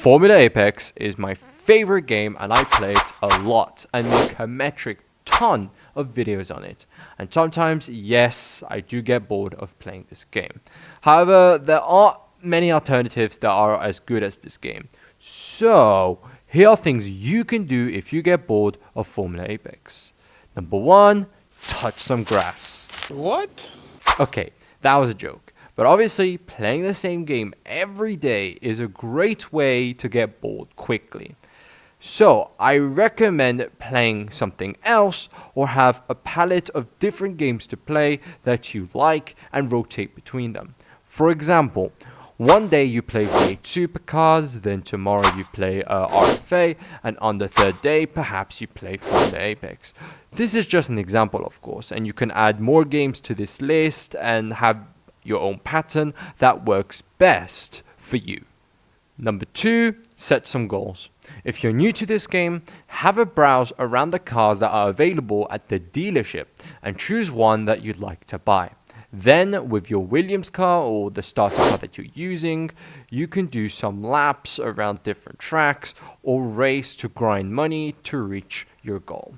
Formula Apex is my favorite game and I play it a lot and make a metric ton of videos on it. And sometimes, yes, I do get bored of playing this game. However, there are many alternatives that are as good as this game. So, here are things you can do if you get bored of Formula Apex. Number 1, touch some grass. What? Okay, that was a joke. But obviously, playing the same game every day is a great way to get bored quickly. So, I recommend playing something else or have a palette of different games to play that you like and rotate between them. For example, one day you play V8 Supercars, then tomorrow you play RFA, and on the third day, perhaps you play Formula Apex. This is just an example, of course, and you can add more games to this list and have your own pattern that works best for you. Number 2, set some goals. If you're new to this game, have a browse around the cars that are available at the dealership and choose one that you'd like to buy. Then, with your Williams car or the starter car that you're using, you can do some laps around different tracks or race to grind money to reach your goal.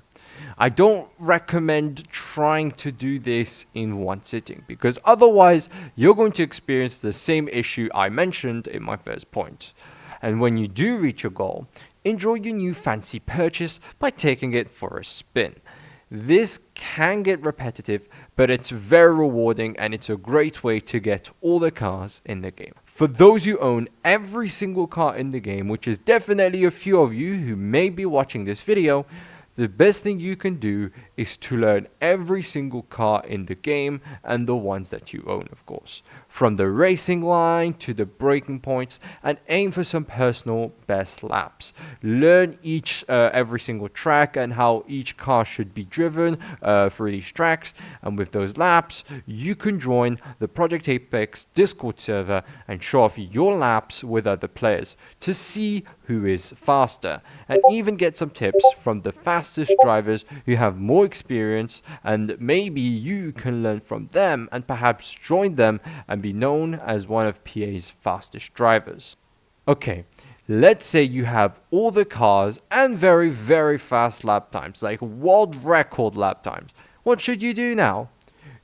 I don't recommend trying to do this in one sitting because otherwise you're going to experience the same issue I mentioned in my first point. And when you do reach your goal, enjoy your new fancy purchase by taking it for a spin. This can get repetitive, but it's very rewarding and it's a great way to get all the cars in the game. For those who own every single car in the game, which is definitely a few of you who may be watching this video, the best thing you can do is to learn every single car in the game and the ones that you own, of course. From the racing line to the braking points and aim for some personal best laps. Learn every single track and how each car should be driven through these tracks. And with those laps, you can join the Project Apex Discord server and show off your laps with other players to see who is faster and even get some tips from the fastest drivers who have more experience, and maybe you can learn from them and perhaps join them and be known as one of PA's fastest drivers. Okay, let's say you have all the cars and very, very fast lap times, like world record lap times. What should you do now?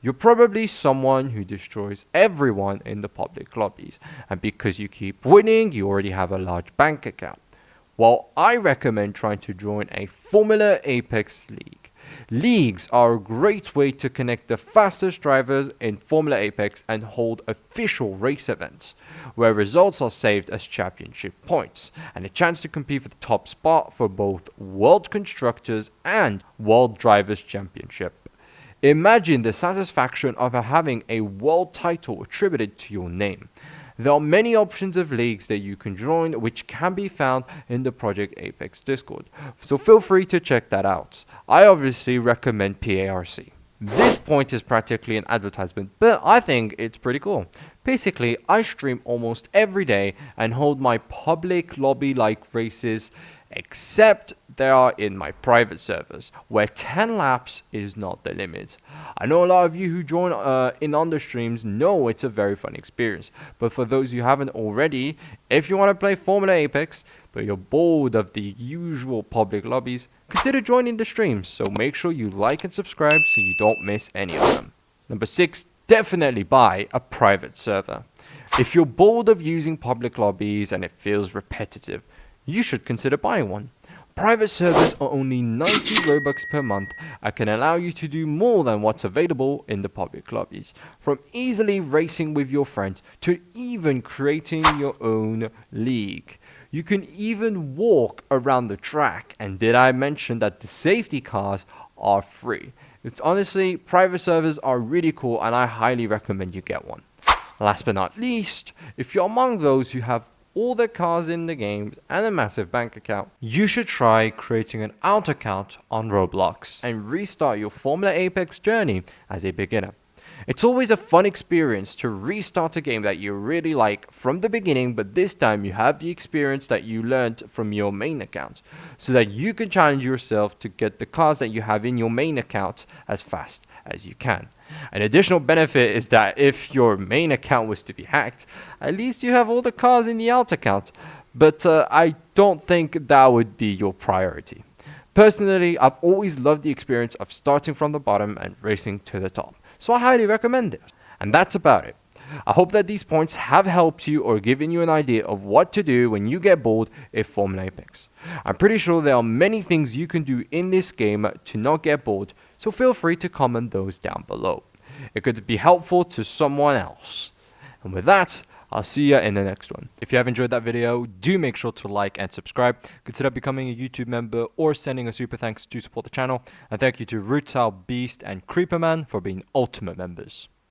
You're probably someone who destroys everyone in the public lobbies, and because you keep winning, you already have a large bank account. Well, I recommend trying to join a Formula Apex League. Leagues are a great way to connect the fastest drivers in Formula Apex and hold official race events, where results are saved as championship points, and a chance to compete for the top spot for both World Constructors and World Drivers' Championship. Imagine the satisfaction of having a world title attributed to your name. There are many options of leagues that you can join, which can be found in the Project Apex Discord, so feel free to check that out. I obviously recommend PARC. This point is practically an advertisement, but I think it's pretty cool. Basically, I stream almost every day and hold my public lobby-like races, except they are in my private servers, where 10 laps is not the limit. I know a lot of you who join in on the streams know it's a very fun experience, but for those who haven't already, if you want to play Formula Apex, but you're bored of the usual public lobbies, consider joining the streams, so make sure you like and subscribe so you don't miss any of them. Number 6, definitely buy a private server. If you're bored of using public lobbies and it feels repetitive, you should consider buying one. Private servers are only 90 Robux per month and can allow you to do more than what's available in the public lobbies. From easily racing with your friends to even creating your own league. You can even walk around the track, and did I mention that the safety cars are free? It's honestly, private servers are really cool and I highly recommend you get one. Last but not least, if you're among those who have all the cars in the game and a massive bank account, you should try creating an alt account on Roblox and restart your Formula Apex journey as a beginner. It's always a fun experience to restart a game that you really like from the beginning, but this time you have the experience that you learned from your main account, so that you can challenge yourself to get the cars that you have in your main account as fast as you can. An additional benefit is that if your main account was to be hacked, at least you have all the cars in the alt account. but I don't think that would be your priority. Personally, I've always loved the experience of starting from the bottom and racing to the top, so I highly recommend it. And that's about it. I hope that these points have helped you or given you an idea of what to do when you get bored in Formula Apex. I'm pretty sure there are many things you can do in this game to not get bored, so feel free to comment those down below. It could be helpful to someone else. And with that, I'll see you in the next one. If you have enjoyed that video, do make sure to like and subscribe. Consider becoming a YouTube member or sending a super thanks to support the channel. And thank you to Rootsal, Beast, and Creeperman for being ultimate members.